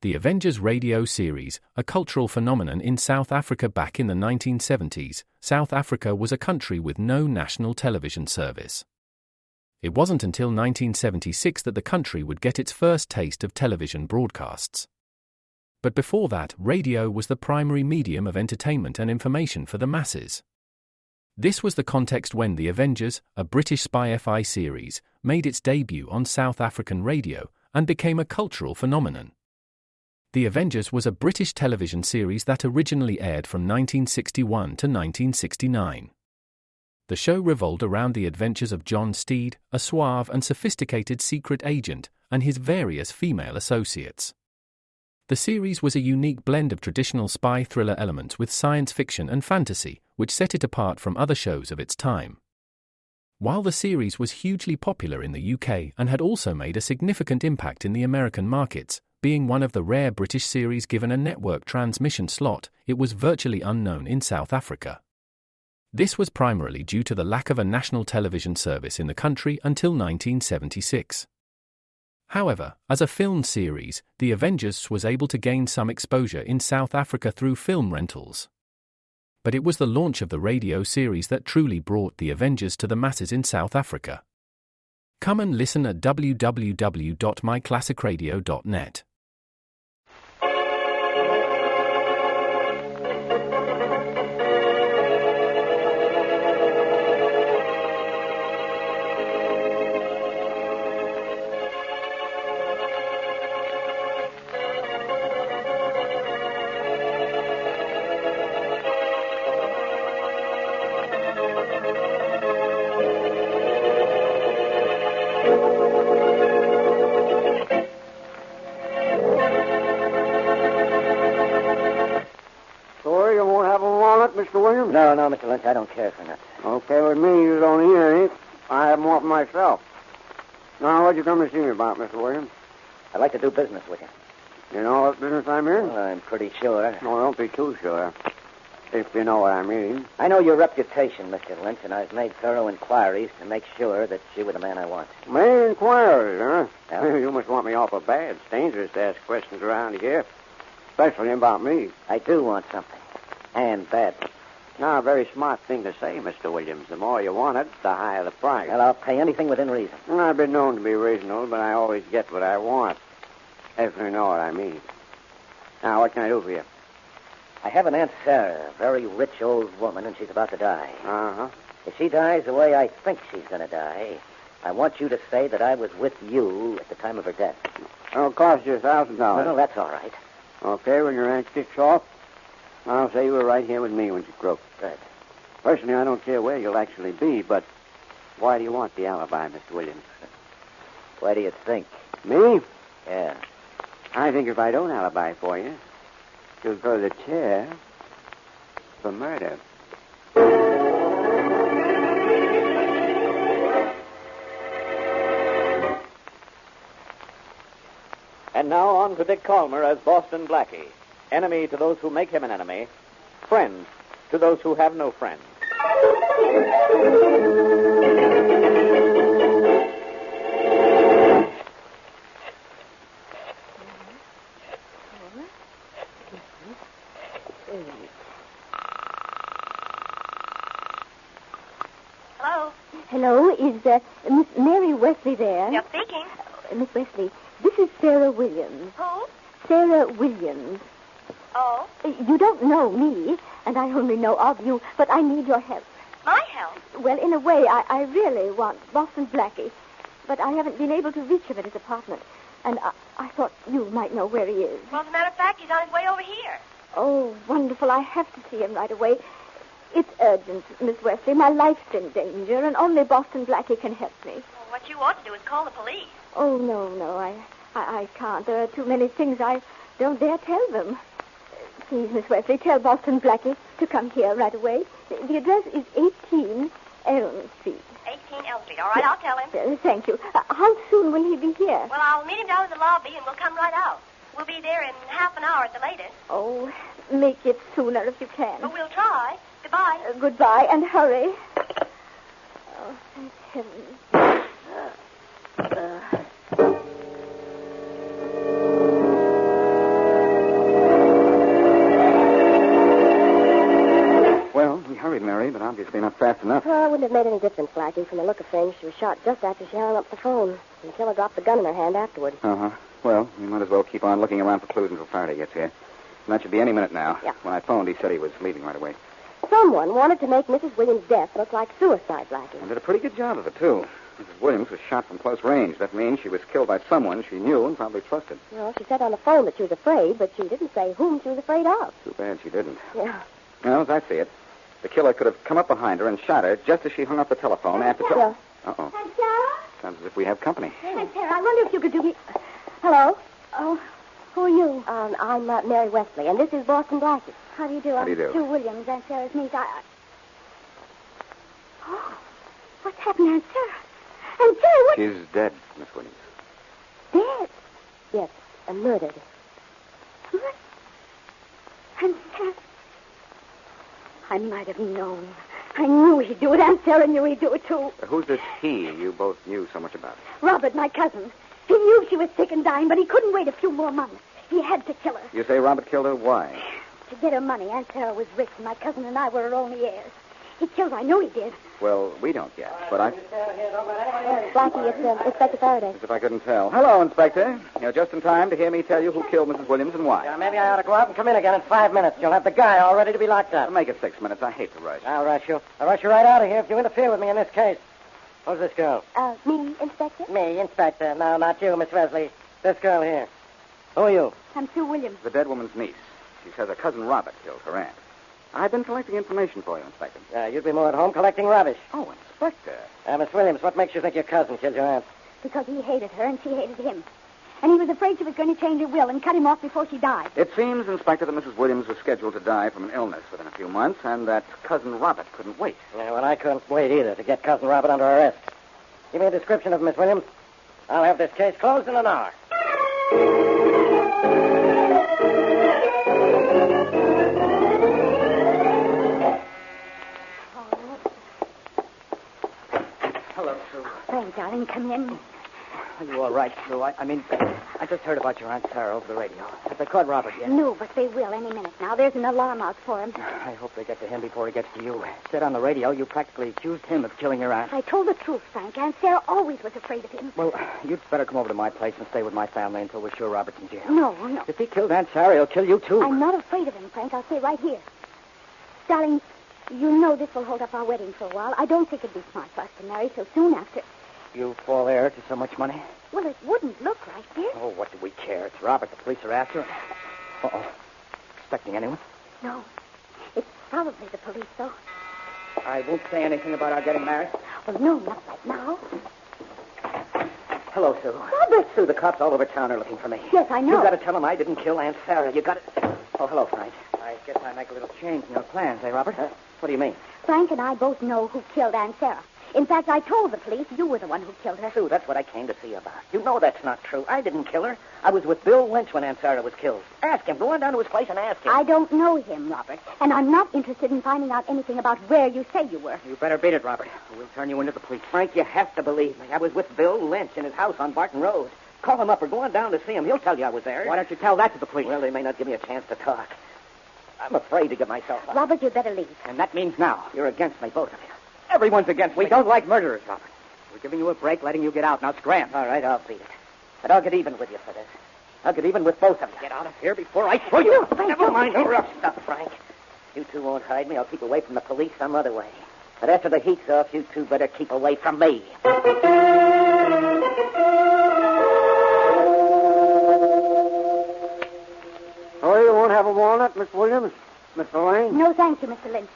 The Avengers radio series, a cultural phenomenon in South Africa back in the 1970s, South Africa was a country with no national television service. It wasn't until 1976 that the country would get its first taste of television broadcasts. But before that, radio was the primary medium of entertainment and information for the masses. This was the context when The Avengers, a British spy-fi series, made its debut on South African radio and became a cultural phenomenon. The Avengers was a British television series that originally aired from 1961 to 1969. The show revolved around the adventures of John Steed, a suave and sophisticated secret agent, and his various female associates. The series was a unique blend of traditional spy thriller elements with science fiction and fantasy, which set it apart from other shows of its time. While the series was hugely popular in the UK and had also made a significant impact in the American markets, being one of the rare British series given a network transmission slot, it was virtually unknown in South Africa. This was primarily due to the lack of a national television service in the country until 1976. However, as a film series, The Avengers was able to gain some exposure in South Africa through film rentals. But it was the launch of the radio series that truly brought The Avengers to the masses in South Africa. Come and listen at www.myclassicradio.net. Mr. Williams? No, Mr. Lynch, I don't care for nuts. Okay with me. You don't eat any. I have more for myself. Now, what'd you come to see me about, Mr. Williams? I'd like to do business with you. You know what business I'm in? Well, I'm pretty sure. No, don't be too sure. If you know what I mean. I know your reputation, Mr. Lynch, and I've made thorough inquiries to make sure that you were the man I want. Made inquiries, huh? Yeah. You must want me awful bad. It's dangerous to ask questions around here, especially about me. I do want something. And badly. Now, a very smart thing to say, Mr. Williams. The more you want it, the higher the price. Well, I'll pay anything within reason. Well, I've been known to be reasonable, but I always get what I want. If you know what I mean. Now, what can I do for you? I have an Aunt Sarah, a very rich old woman, and she's about to die. Uh-huh. If she dies the way I think she's going to die, I want you to say that I was with you at the time of her death. It'll cost you $1,000. No, that's all right. Okay, when your aunt kicks off, I'll say you were right here with me when she croaked. Good. Personally, I don't care where you'll actually be, but why do you want the alibi, Mr. Williams? Why do you think? Me? Yeah. I think if I don't alibi for you, you'll go to the chair for murder. And now on to Dick Calmer as Boston Blackie. Enemy to those who make him an enemy. Friend to those who have no friends. Hello? Hello, is Miss Mary Wesley there? You're speaking. Miss Wesley, this is Sarah Williams. Who? Sarah Williams. Oh? You don't know me, and I only know of you, but I need your help. My help? Well, in a way, I really want Boston Blackie, but I haven't been able to reach him at his apartment, and I thought you might know where he is. Well, as a matter of fact, he's on his way over here. Oh, wonderful. I have to see him right away. It's urgent, Miss Wesley. My life's in danger, and only Boston Blackie can help me. Well, what you ought to do is call the police. Oh, no, I can't. There are too many things I don't dare tell them. Please, Miss Wesley, tell Boston Blackie to come here right away. The address is 18 Elm Street. 18 Elm Street. All right, I'll tell him. Thank you. How soon will he be here? Well, I'll meet him down in the lobby, and we'll come right out. We'll be there in half an hour at the latest. Oh, make it sooner if you can. But we'll try. Goodbye. Goodbye, and hurry. Oh, thank heavens. Obviously not fast enough. Well, it wouldn't have made any difference, Blackie. From the look of things, she was shot just after she hung up the phone. And the killer dropped the gun in her hand afterward. Uh-huh. Well, we might as well keep on looking around for clues until Faraday gets here. And that should be any minute now. Yeah. When I phoned, he said he was leaving right away. Someone wanted to make Mrs. Williams' death look like suicide, Blackie. And did a pretty good job of it, too. Mrs. Williams was shot from close range. That means she was killed by someone she knew and probably trusted. Well, she said on the phone that she was afraid, but she didn't say whom she was afraid of. Too bad she didn't. Yeah. Well, as I see it, the killer could have come up behind her and shot her just as she hung up the telephone after... Sarah. Uh-oh. Aunt Sarah? Sounds as if we have company. Aunt Sarah, I wonder if you could do me... Hello? Oh, who are you? I'm Mary Wesley, and this is Boston Blackie. How do you do? How do you do? I'm Sue Williams, Aunt Sarah's niece. Oh, what's happened, Aunt Sarah? Aunt Sarah, what... She's dead, Miss Williams. Dead? Yes, murdered. What? Aunt Sarah... I might have known. I knew he'd do it. Aunt Sarah knew he'd do it, too. Who's this he you both knew so much about? Robert, my cousin. He knew she was sick and dying, but he couldn't wait a few more months. He had to kill her. You say Robert killed her? Why? To get her money. Aunt Sarah was rich, and my cousin and I were her only heirs. He killed her. I know he did. Well, we don't yet, but I... Blackie, it's Inspector Faraday. As if I couldn't tell. Hello, Inspector. You're just in time to hear me tell you who killed Mrs. Williams and why. Yeah, maybe I ought to go out and come in again in 5 minutes. You'll have the guy all ready to be locked up. Make it 6 minutes. I hate to rush. I'll rush you. I'll rush you right out of here if you interfere with me in this case. Who's this girl? Me, Inspector? Me, Inspector. No, not you, Miss Wesley. This girl here. Who are you? I'm Sue Williams. The dead woman's niece. She says her cousin Robert killed her aunt. I've been collecting information for you, Inspector. You'd be more at home collecting rubbish. Oh, Inspector. Miss Williams, what makes you think your cousin killed your aunt? Because he hated her and she hated him. And he was afraid she was going to change her will and cut him off before she died. It seems, Inspector, that Mrs. Williams was scheduled to die from an illness within a few months, and that cousin Robert couldn't wait. Yeah, well, I couldn't wait either to get cousin Robert under arrest. Give me a description of Miss Williams. I'll have this case closed in an hour. Hello, Sue. Frank, darling, come in. Are you all right, Sue? I just heard about your Aunt Sarah over the radio. Have they caught Robert yet? No, but they will any minute now. There's an alarm out for him. I hope they get to him before he gets to you. Said on the radio you practically accused him of killing your aunt. I told the truth, Frank. Aunt Sarah always was afraid of him. Well, you'd better come over to my place and stay with my family until we're sure Robert's in jail. No. If he killed Aunt Sarah, he'll kill you, too. I'm not afraid of him, Frank. I'll stay right here. Darling, you know this will hold up our wedding for a while. I don't think it'd be smart for us to marry so soon after. You fall heir to so much money? Well, it wouldn't look like this. Oh, what do we care? It's Robert. The police are after him. Uh-oh. Expecting anyone? No. It's probably the police, though. I won't say anything about our getting married. Well, no, not right now. Hello, Sue. Robert! Sue, the cops all over town are looking for me. Yes, I know. You got to tell them I didn't kill Aunt Sarah. You got to... Oh, hello, Frank. I guess I make a little change in your plans, eh, Robert? What do you mean? Frank and I both know who killed Aunt Sarah. In fact, I told the police you were the one who killed her. Sue, that's what I came to see you about. You know that's not true. I didn't kill her. I was with Bill Lynch when Aunt Sarah was killed. Ask him. Go on down to his place and ask him. I don't know him, Robert. And I'm not interested in finding out anything about where you say you were. You better beat it, Robert. We'll turn you into the police. Frank, you have to believe me. I was with Bill Lynch in his house on Barton Road. Call him up or go on down to see him. He'll tell you I was there. Why don't you tell that to the police? Well, they may not give me a chance to talk. I'm afraid to give myself up. Robert, you'd better leave. And that means now. You're against me, both of you. Everyone's against me. We don't like murderers, Robert. We're giving you a break, letting you get out. Now scram. All right, I'll beat it. But I'll get even with you for this. I'll get even with both of you. Get out of here before I throw you. Never mind the rough stuff, Frank. You two won't hide me. I'll keep away from the police some other way. But after the heat's off, you two better keep away from me. Oh, you won't have a walnut, Miss Williams? Mr. Lane? No, thank you, Mr. Lynch.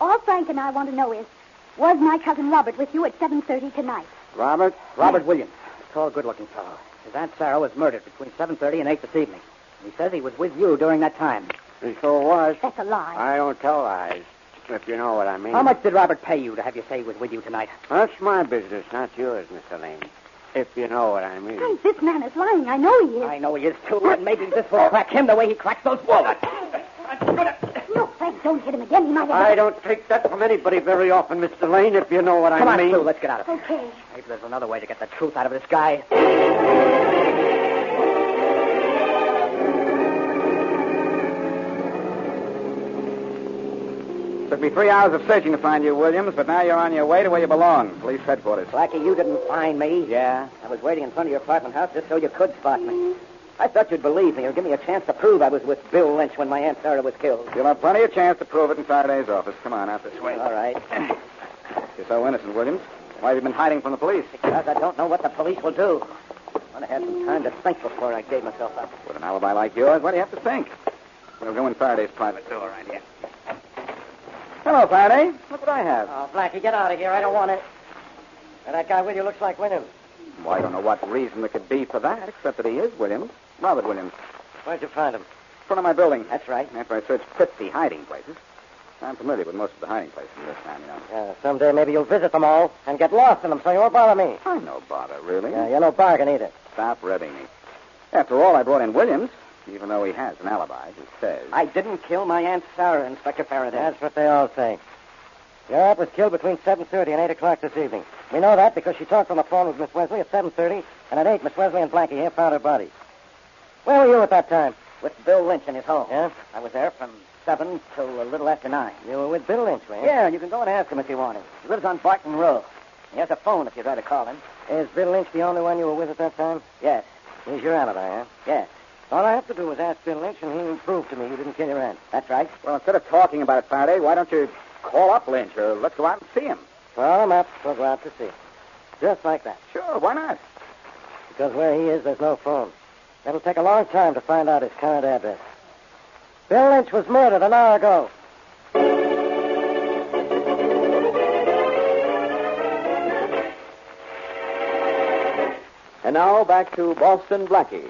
All Frank and I want to know is, was my cousin Robert with you at 7:30 tonight? Robert? Robert Williams. A tall, good-looking fellow. His Aunt Sarah was murdered between 7:30 and 8 this evening. He says he was with you during that time. He sure was. That's a lie. I don't tell lies, if you know what I mean. How much did Robert pay you to have you say he was with you tonight? That's my business, not yours, Mr. Lane. If you know what I mean. Frank, this man is lying. I know he is. I know he is, too, and maybe this will crack him the way he cracks those walnuts. No, Frank, don't hit him again. He might have... I don't take that from anybody very often, Mr. Lane, if you know what Come I on, mean. Sue, let's get out of here. Okay. Maybe there's another way to get the truth out of this guy. Took me 3 hours of searching to find you, Williams, but now you're on your way to where you belong, police headquarters. Blackie, you didn't find me. Yeah? I was waiting in front of your apartment house just so you could spot me. I thought you'd believe me or give me a chance to prove I was with Bill Lynch when my Aunt Sarah was killed. You'll have plenty of chance to prove it in Faraday's office. Come on, out this way. All right. You're so innocent, Williams. Why have you been hiding from the police? Because I don't know what the police will do. I want to have some time to think before I gave myself up. With an alibi like yours, what do you have to think? We'll go in Faraday's private door right here. Hello, Faraday. Look what I have. Oh, Blackie, get out of here. I don't want it. And that guy with you looks like Williams. Well, I don't know what reason there could be for that, except that he is Williams. Robert Williams. Where'd you find him? In front of my building. That's right. After I searched 50 hiding places. I'm familiar with most of the hiding places in this town, you know. Someday maybe you'll visit them all and get lost in them, so you won't bother me. I'm no bother, really. Yeah, you're no bargain either. Stop ribbing me. After all, I brought in Williams, even though he has an alibi, he says. I didn't kill my Aunt Sarah, Inspector Faraday. That's what they all say. Your aunt was killed between 7:30 and 8 o'clock this evening. We know that because she talked on the phone with Miss Wesley at 7:30, and at 8, Miss Wesley and Blackie here found her body. Where were you at that time? With Bill Lynch in his home. Yeah? I was there from 7 till a little after 9. You were with Bill Lynch, were you? Yeah, you can go and ask him if you want to. He lives on Barton Road. He has a phone if you'd rather call him. Is Bill Lynch the only one you were with at that time? Yes. He's your alibi, huh? Yes. All I have to do is ask Bill Lynch, and he'll prove to me you didn't kill your aunt. That's right. Well, instead of talking about it, Faraday, why don't you call up Lynch or let's go out and see him? Well, I'm up. We'll go out to see him. Just like that. Sure, why not? Because where he is, there's no phone. It'll take a long time to find out his current address. Bill Lynch was murdered an hour ago. And now back to Boston Blackie.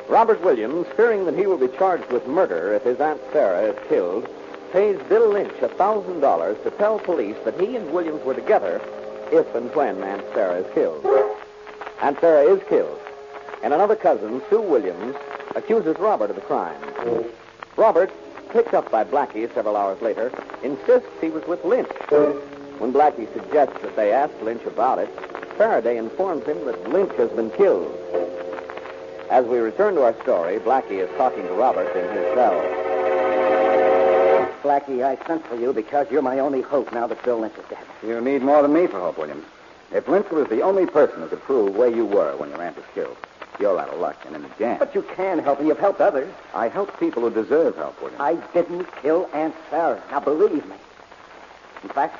Robert Williams, fearing that he will be charged with murder if his Aunt Sarah is killed, pays Bill Lynch $1,000 to tell police that he and Williams were together if and when Aunt Sarah is killed. Aunt Sarah is killed, and another cousin, Sue Williams, accuses Robert of the crime. Robert, picked up by Blackie several hours later, insists he was with Lynch. When Blackie suggests that they ask Lynch about it, Faraday informs him that Lynch has been killed. As we return to our story, Blackie is talking to Robert in his cell. Blackie, I sent for you because you're my only hope now that Bill Lynch is dead. You need more than me for hope, Williams. If Lynch was the only person who could prove where you were when your aunt was killed, you're out of luck and in the jam. But you can help me. You've helped others. I help people who deserve help, Williams. I didn't kill Aunt Sarah. Now, believe me. In fact,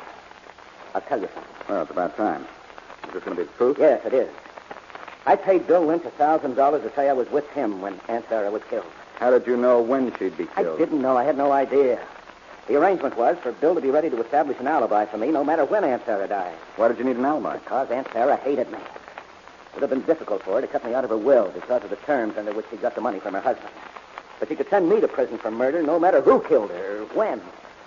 I'll tell you something. Well, it's about time. Is this going to be the truth? Yes, it is. I paid Bill Lynch $1,000 to say I was with him when Aunt Sarah was killed. How did you know when she'd be killed? I didn't know. I had no idea. The arrangement was for Bill to be ready to establish an alibi for me no matter when Aunt Sarah died. Why did you need an alibi? Because Aunt Sarah hated me. It would have been difficult for her to cut me out of her will because of the terms under which she got the money from her husband. But she could send me to prison for murder no matter who killed her or when.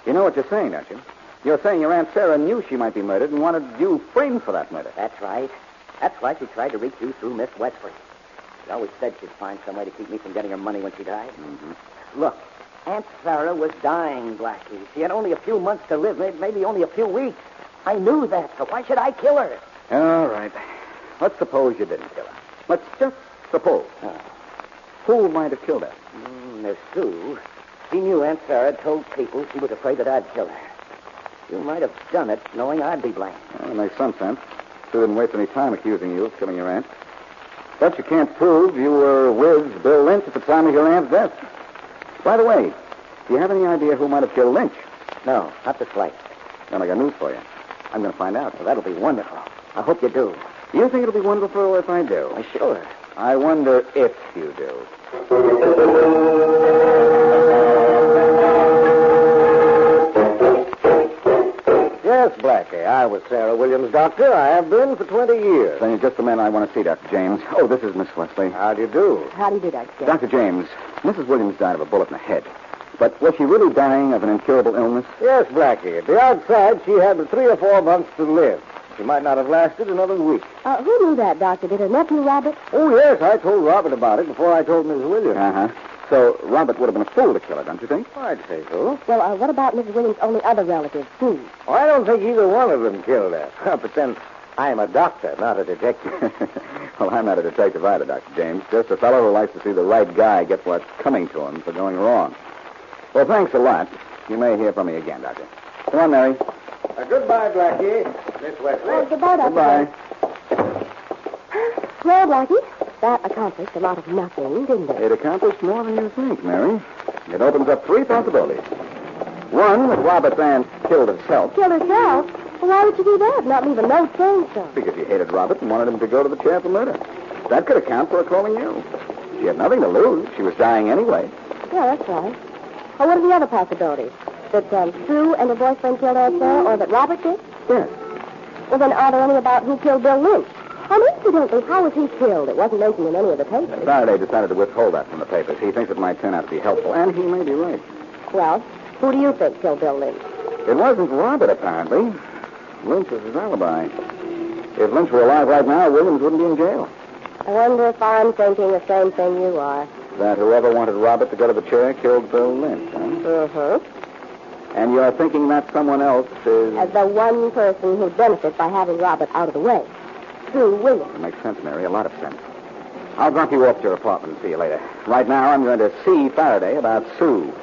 You know what you're saying, don't you? You're saying your Aunt Sarah knew she might be murdered and wanted you framed for that murder. That's right. That's why she tried to reach you through Miss Wesley. She always said she'd find some way to keep me from getting her money when she died. Mm-hmm. Look, Aunt Sarah was dying, Blackie. She had only a few months to live, maybe only a few weeks. I knew that, so why should I kill her? All right. Let's suppose you didn't kill her. Let's just suppose. Who might have killed her? Miss Sue. She knew Aunt Sarah had told people she was afraid that I'd kill her. You might have done it knowing I'd be blamed. Well, that makes some sense. Sue didn't waste any time accusing you of killing your aunt. But you can't prove you were with Bill Lynch at the time of your aunt's death. By the way, do you have any idea who might have killed Lynch? No, not the slightest. Then I got news for you. I'm going to find out. Well, that'll be wonderful. I hope you do. You think it'll be wonderful if I do? Well, sure. I wonder if you do. Yes, Blackie. I was Sarah Williams' doctor. I have been for 20 years. Then you're just the man I want to see, Dr. James. Oh, this is Miss Wesley. How do you do? How do you do, Dr. James? Dr. James, Mrs. Williams died of a bullet in the head. But was she really dying of an incurable illness? Yes, Blackie. At the outside, she had 3 or 4 months to live. She might not have lasted another week. Who knew that, Doctor? Did her nephew, Robert? Oh, yes, I told Robert about it before I told Miss Williams. Uh-huh. So Robert would have been a fool to kill her, don't you think? I'd say so. Well, what about Mrs. Williams' only other relative, Sue? Oh, I don't think either one of them killed her. But then, I'm a doctor, not a detective. Well, I'm not a detective either, Dr. James. Just a fellow who likes to see the right guy get what's coming to him for going wrong. Well, thanks a lot. You may hear from me again, Doctor. Come on, Mary. Goodbye, Blackie. Miss Wesley. Well, goodbye, Dr. Goodbye. Well, Blackie, that accomplished a lot of nothing, didn't it? It accomplished more than you think, Mary. It opens up three possibilities. One, that Robert Vance killed himself. Killed herself? Well, why would you do that? Not leave a note saying so. Because she hated Robert and wanted him to go to the chair for murder. That could account for her calling you. She had nothing to lose. She was dying anyway. Yeah, that's right. Well, what are the other possibilities? That Sue and her boyfriend killed Aunt Sarah, or that Robert did? Yes. Well, then are there any about who killed Bill Lynch? And incidentally, how was he killed? It wasn't mentioned in any of the papers. Faraday decided to withhold that from the papers. He thinks it might turn out to be helpful, and he may be right. Well, who do you think killed Bill Lynch? It wasn't Robert, apparently. Lynch was his alibi. If Lynch were alive right now, Williams wouldn't be in jail. I wonder if I'm thinking the same thing you are. That whoever wanted Robert to go to the chair killed Bill Lynch, huh? Mm-hmm. And you're thinking that someone else is... As the one person who'd benefit by having Robert out of the way. Sue Williams. It makes sense, Mary, a lot of sense. I'll drop you off to your apartment and see you later. Right now, I'm going to see Faraday about Sue.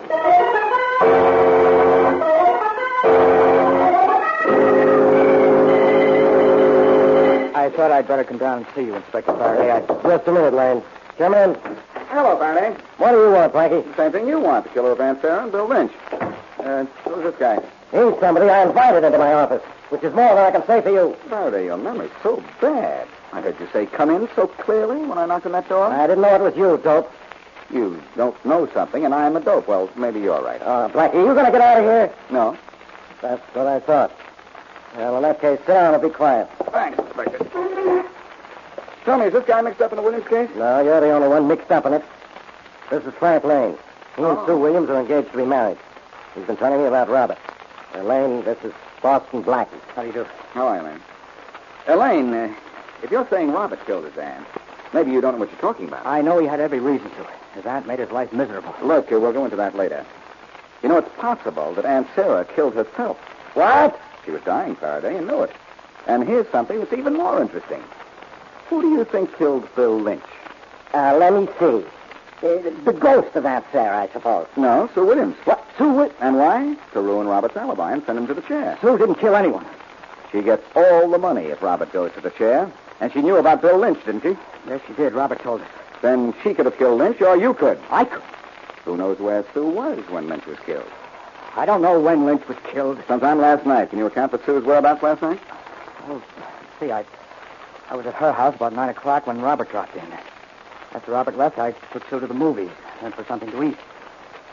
I thought I'd better come down and see you, Inspector Faraday. Just a minute, Lane. Come in. Hello, Faraday. What do you want, Blackie? The same thing you want, the killer of Aunt Sarah and Bill Lynch. Who's this guy? He's somebody I invited into my office, which is more than I can say for you. Faraday, your memory's so bad. I heard you say come in so clearly when I knocked on that door. I didn't know it was you, dope. You don't know something, and I'm a dope. Well, maybe you're right. Blackie, you going to get out of here? No. That's what I thought. Well, in that case, sit down and be quiet. Thanks, Inspector. Tell me, is this guy mixed up in the Williams case? No, you're the only one mixed up in it. This is Frank Lane. He and Sue Williams are engaged to be married. He's been telling me about Robert. Lane, this is Boston Blackie. How do you do? How are you, Lane? Elaine, if you're saying Robert killed his aunt, maybe you don't know what you're talking about. I know he had every reason to. His aunt made his life miserable. Look, we'll go into that later. You know, it's possible that Aunt Sarah killed herself. What? She was dying, Faraday, and knew it. And here's something that's even more interesting. Who do you think killed Bill Lynch? Let me see. The ghost of Aunt Sarah, I suppose. No, Sue Williams. What? Sue Williams? And why? To ruin Robert's alibi and send him to the chair. Sue didn't kill anyone. She gets all the money if Robert goes to the chair. And she knew about Bill Lynch, didn't she? Yes, she did. Robert told us. Then she could have killed Lynch, or you could. I could. Who knows where Sue was when Lynch was killed? I don't know when Lynch was killed. Sometime last night. Can you account for Sue's whereabouts last night? Oh, see, I was at her house about 9 o'clock when Robert dropped in. After Robert left, I took Sue to the movies, went for something to eat.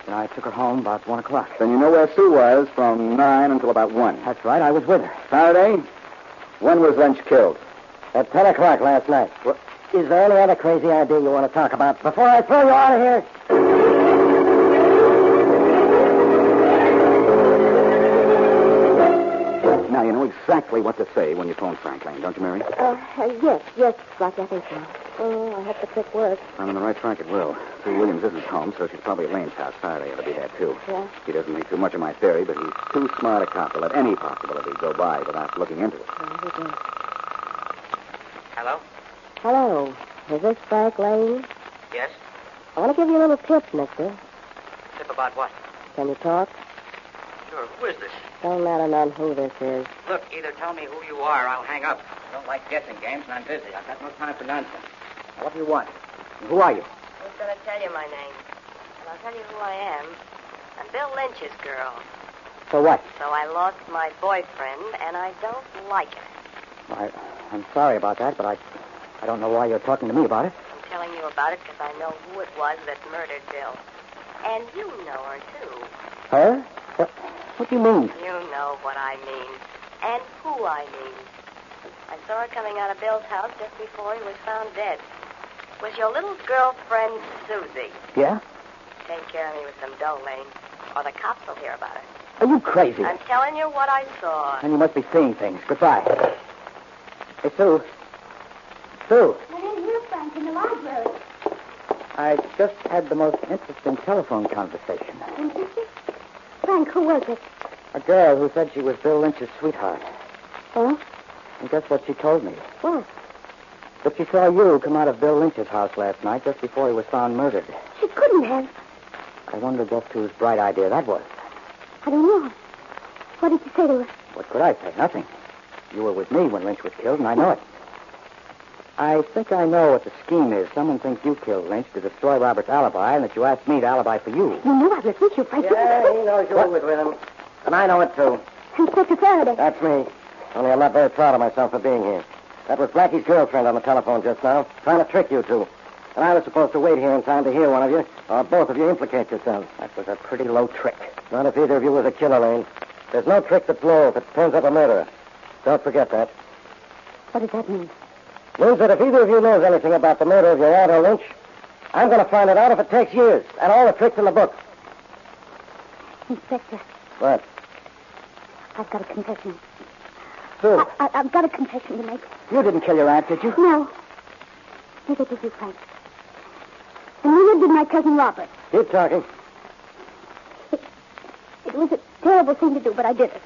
Then I took her home about 1 o'clock. Then you know where Sue was from 9 until about 1. That's right, I was with her. Faraday, when was Lynch killed? At 10 o'clock last night. What? Is there any other crazy idea you want to talk about before I throw you out of here? Now, you know exactly what to say when you phone Frank Lane, don't you, Mary? Yes, Blackie, I think so. Oh, I hope the trick works. I'm on the right track, it will. Sue Williams isn't home, so she's probably at Lane's house. Faraday ought to be there, too. Yeah? He doesn't think too much of my theory, but he's too smart a cop to let any possibility go by without looking into it. Hello? Hello. Is this Frank Lane? Yes? I want to give you a little tip, mister. Tip about what? Can you talk? Sure. Who is this? Don't matter none who this is. Look, either tell me who you are or I'll hang up. I don't like guessing games, and I'm busy. I've got no time for nonsense. Now, what do you want? And who are you? Who's going to tell you my name? And I'll tell you who I am. I'm Bill Lynch's girl. So what? So I lost my boyfriend, and I don't like it. I'm sorry about that, but I don't know why you're talking to me about it. I'm telling you about it because I know who it was that murdered Bill. And you know her, too. Her? What do you mean? You know what I mean. And who I mean. I saw her coming out of Bill's house just before he was found dead. It was your little girlfriend, Susie. Yeah? Take care of me with some dough, Lane, or the cops will hear about it. Are you crazy? I'm telling you what I saw. And you must be seeing things. Goodbye. Hey, Sue. Sue. I'm in here, Frank, in the library. I just had the most interesting telephone conversation. Interesting? Frank, who was it? A girl who said she was Bill Lynch's sweetheart. Oh? And guess what she told me? What? But she saw you come out of Bill Lynch's house last night just before he was found murdered. She couldn't have. I wonder just whose bright idea that was. I don't know. What did you say to her? What could I say? Nothing. You were with me when Lynch was killed, and I know it. I think I know what the scheme is. Someone thinks you killed Lynch to destroy Robert's alibi, and that you asked me to alibi for you. You knew I was with you, Frank. Yeah, he knows you were with him. And I know it, too. Inspector Faraday. That's me. Only I'm not very proud of myself for being here. That was Blackie's girlfriend on the telephone just now, trying to trick you two. And I was supposed to wait here in time to hear one of you, or both of you implicate yourselves. That was a pretty low trick. Not if either of you was a killer, Lane. There's no trick that's low if it turns up a murderer. Don't forget that. What does that mean? Means that if either of you knows anything about the murder of your aunt or Lynch, I'm going to find it out if it takes years, and all the tricks in the book. Inspector, What? I've got a confession. Sue, I've got a confession to make. you didn't kill your aunt, did you? No. Neither did you, Frank. And neither did my cousin Robert. Keep talking. It was a terrible thing to do, but I did it.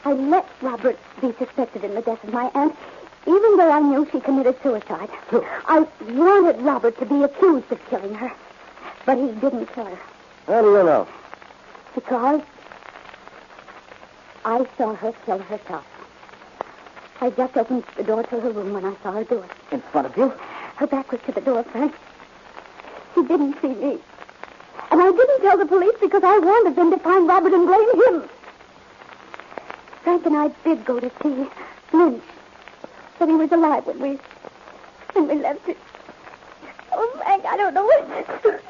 I let Robert be suspected in the death of my aunt, even though I knew she committed suicide. I wanted Robert to be accused of killing her, but he didn't kill her. How do you know? Because I saw her kill herself. I just opened the door to her room when I saw her do it. In front of you? Her back was to the door, Frank. She didn't see me. And I didn't tell the police because I wanted them to find Robert and blame him. Frank and I did go to see Lynch. But he was alive when we left it. Oh, Frank, I don't know what...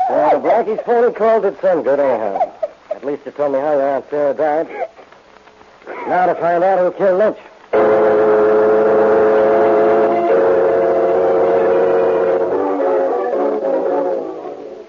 Well, Blackie's phony call did some good, anyhow. At least it told me how your Aunt Sarah died. Now to find out who killed Lynch.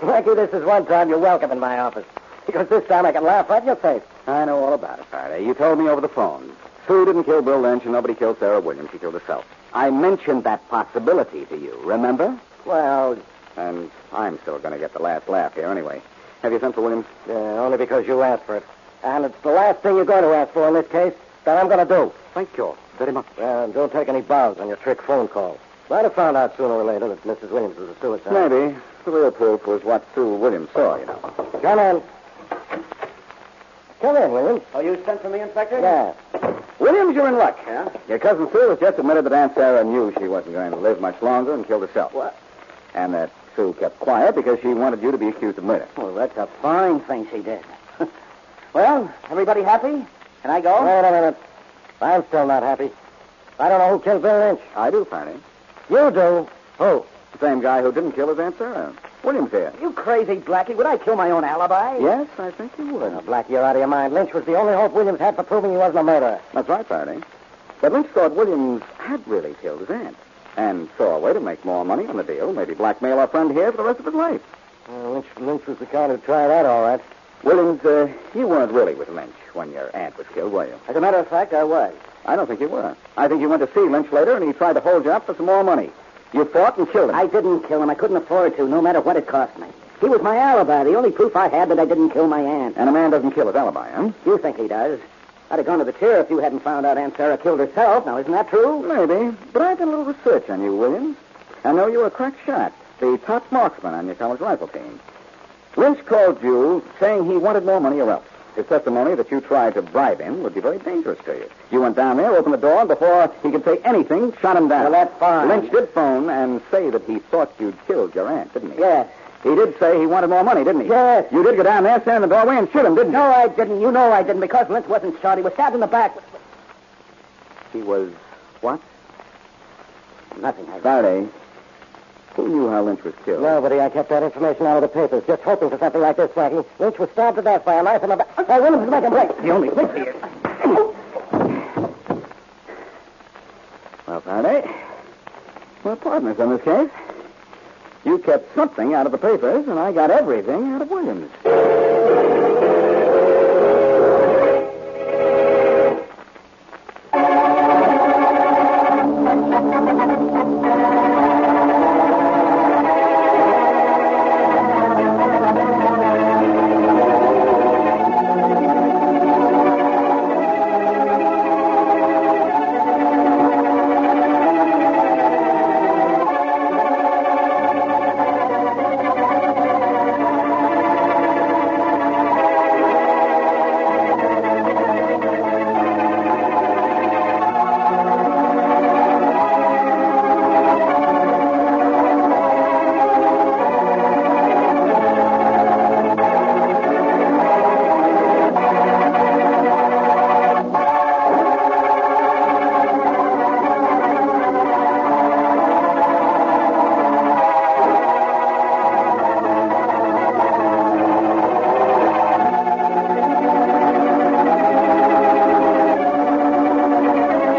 Blackie, this is one time you're welcome in my office. Because this time I can laugh right in your face. I know all about it, Faraday. You told me over the phone. Sue didn't kill Bill Lynch, and nobody killed Sarah Williams. She killed herself. I mentioned that possibility to you, remember? Well, And I'm still going to get the last laugh here anyway. Have you sent for Williams? only because you asked for it. And it's the last thing you're going to ask for in this case that I'm going to do. Thank you very much. Well, don't take any bows on your trick phone call. Might have found out sooner or later that Mrs. Williams was a suicide. Maybe. The real proof was what Sue Williams saw, you know. Come in. Come in, Williams. Oh, you sent for me, Inspector? Yeah. Williams, you're in luck, huh? Your cousin Sue has just admitted that Aunt Sarah knew she wasn't going to live much longer and killed herself. What? And that Sue kept quiet because she wanted you to be accused of murder. Well, that's a fine thing she did. Well, everybody happy? Can I go? Wait a minute. I'm still not happy. I don't know who killed Bill Lynch. I do, Faraday. You do. Who? The same guy who didn't kill his Aunt Sarah. Williams here. You crazy, Blackie. Would I kill my own alibi? Yes, I think you would. Now, Blackie, you're out of your mind. Lynch was the only hope Williams had for proving he wasn't a murderer. That's right, Faraday. But Lynch thought Williams had really killed his aunt and saw a way to make more money on the deal, maybe blackmail our friend here for the rest of his life. Lynch was the kind who'd try that, all right. Williams, you weren't really with Lynch when your aunt was killed, were you? As a matter of fact, I was. I don't think you were. I think you went to see Lynch later, and he tried to hold you up for some more money. You fought and killed him. I didn't kill him. I couldn't afford to, no matter what it cost me. He was my alibi, the only proof I had that I didn't kill my aunt. And a man doesn't kill his alibi, huh? You think he does. I'd have gone to the chair if you hadn't found out Aunt Sarah killed herself. Now, isn't that true? Maybe. But I did a little research on you, Williams. I know you were a crack shot, the top marksman on your college rifle team. Lynch called you saying he wanted more money or else. His testimony that you tried to bribe him would be very dangerous to you. You went down there, opened the door, and before he could say anything, shot him down. Well, that's fine. Lynch did phone and say that he thought you'd killed your aunt, didn't he? Yes. He did say he wanted more money, didn't he? Yes. You did go down there, stand in the doorway, and shoot him, didn't you? No, I didn't. You know I didn't, because Lynch wasn't shot. He was stabbed in the back. He was what? Nothing. Faraday, who knew how Lynch was killed? Nobody. I kept that information out of the papers, just hoping for something like this, Blackie. Lynch was stabbed to death by a knife in the back. Hey, Williams, make him break. The only Lynch here. Well, Faraday, we're partners in this case. You kept something out of the papers, and I got everything out of Williams.